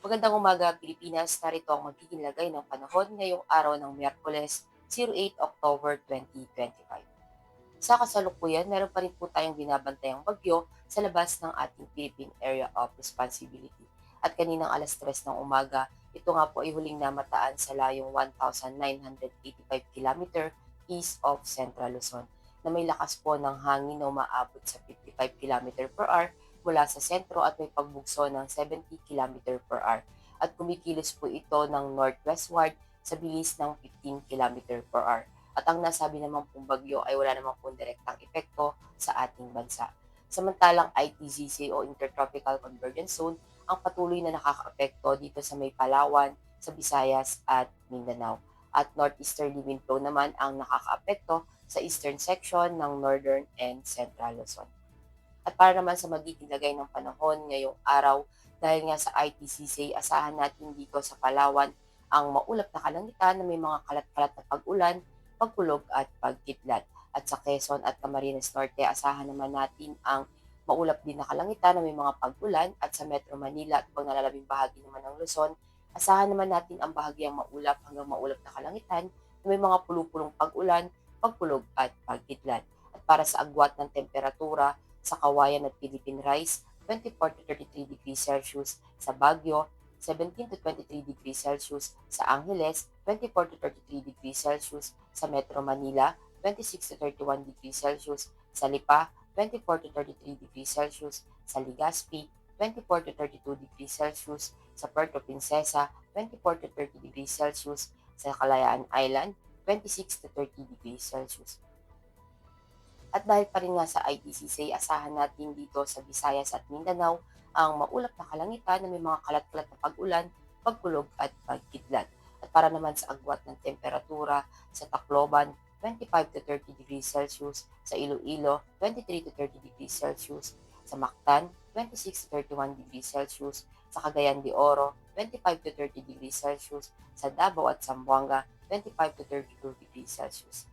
Magandang umaga, Pilipinas. Narito ang magiging lagay ng panahon ngayong araw ng Miyerkules, 08 October 2025. Sa kasalukuyan, meron pa rin po tayong binabantayang bagyo sa labas ng ating Philippine Area of Responsibility. At kaninang alas 3 ng umaga, ito nga po ay huling namataan sa layong 1,985 km east of Central Luzon na may lakas po ng hangin na umaabot sa 55 km per hour mula sa sentro at may pagbugso ng 70 km per hour. At kumikilos po ito ng northwestward sa bilis ng 15 km per hour. At ang nasabi naman pong bagyo ay wala naman pong direktang epekto sa ating bansa. Samantalang ITZC o Intertropical Convergence Zone ang patuloy na nakakaapekto dito sa may Palawan, sa Visayas at Mindanao. At northeasterly wind flow naman ang nakakaapekto sa eastern section ng northern and central Luzon. At para naman sa magiging lagay ng panahon ngayong araw, dahil nga sa IPCC, asahan natin dito sa Palawan ang maulap na kalangitan na may mga kalat-kalat na pag-ulan, pagkulog at pagkidlat. At sa Quezon at Camarines Norte, asahan naman natin ang maulap din na kalangitan na may mga pag-ulan at sa Metro Manila at pag nalalabing bahagi naman ng Luzon, asahan naman natin ang bahagyang maulap hanggang maulap na kalangitan na may mga pulupulong pag-ulan, pagkulog at pagkidlat. At para sa agwat ng temperatura, sa Kawayan at Philippine Rice, 24 to 33 degrees Celsius; sa Baguio, 17 to 23 degrees Celsius; sa Angeles, 24 to 33 degrees Celsius; sa Metro Manila, 26 to 31 degrees Celsius; sa Lipa, 24 to 33 degrees Celsius; sa Legazpi, 24 to 32 degrees Celsius; sa Puerto Princesa, 24 to 30 degrees Celsius; sa Kalayaan Island, 26 to 30 degrees Celsius. At dahil pa rin nga sa IPCC, asahan natin dito sa Visayas at Mindanao ang maulap na kalangitan na may mga kalat-kalat na pag-ulan, pagkulog at pagkidlat. At para naman sa agwat ng temperatura, sa Tacloban, 25 to 30 degrees Celsius; sa Iloilo, 23 to 30 degrees Celsius; sa Mactan, 26 to 31 degrees Celsius; sa Cagayan de Oro, 25 to 30 degrees Celsius; sa Davao at Zamboanga, 25 to 32 degrees Celsius.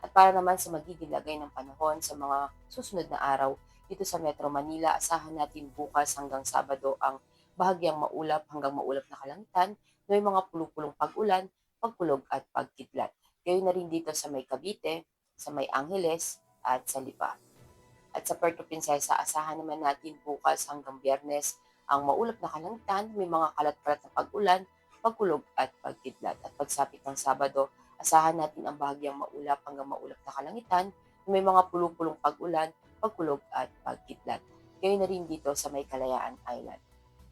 At para naman sa magiging lagay ng panahon sa mga susunod na araw, dito sa Metro Manila, asahan natin bukas hanggang Sabado ang bahagyang maulap hanggang maulap na kalangitan na may mga pulupulong pag-ulan, pagkulog at pagkidlat. Gayon na rin dito sa may Cavite, sa may Angeles at sa Lipa. At sa Puerto Princesa, asahan naman natin bukas hanggang Biyernes ang maulap na kalangitan, may mga kalat-kalat na pag-ulan, pagkulog at pagkidlat. At pagsapit ng Sabado, asahan natin ang bahagyang maulap hanggang maulap na kalangitan, may mga pulupulong pag-ulan, pagkulog at pagkidlat. Ngayon na rin dito sa may Kalayaan Island.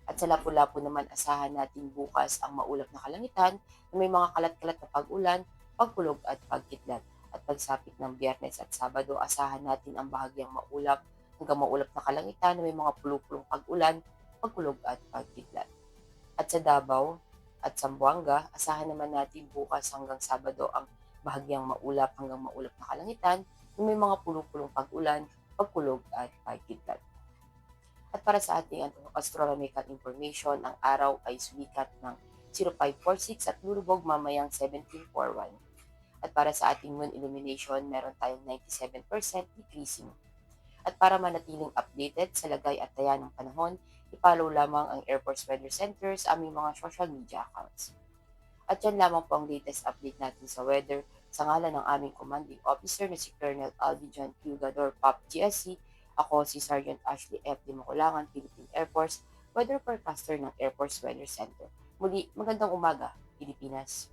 At sa Lapu-Lapu naman, asahan natin bukas ang maulap na kalangitan na may mga kalat-kalat na pag-ulan, pagkulog at pagkidlat. At pagsapit ng Biyernes at Sabado, asahan natin ang bahagyang maulap hanggang maulap na kalangitan na may mga pulupulong pag-ulan, pagkulog at pagkidlat. At sa Davao at Zamboanga, asahan naman natin bukas hanggang Sabado ang bahagyang maulap hanggang maulap na kalangitan na may mga pulupulong pag-ulan, pagkulog at pagkidlat. At para sa ating astronomical information, ang araw ay sumikat ng 0546 at lulubog mamayang 1741. At para sa ating moon illumination, meron tayong 97% decreasing. At para manatiling updated sa lagay at taya ng panahon, i-follow lamang ang Air Force Weather Center sa aming mga social media accounts. At yan lamang po ang latest update natin sa weather sa ngalan ng aming commanding officer na si Colonel Alvin John Pilgador, POP GSC. Ako si Sergeant Ashley F. de Maculangan, Philippine Air Force, weather forecaster ng Air Force Weather Center. Muli, magandang umaga, Pilipinas.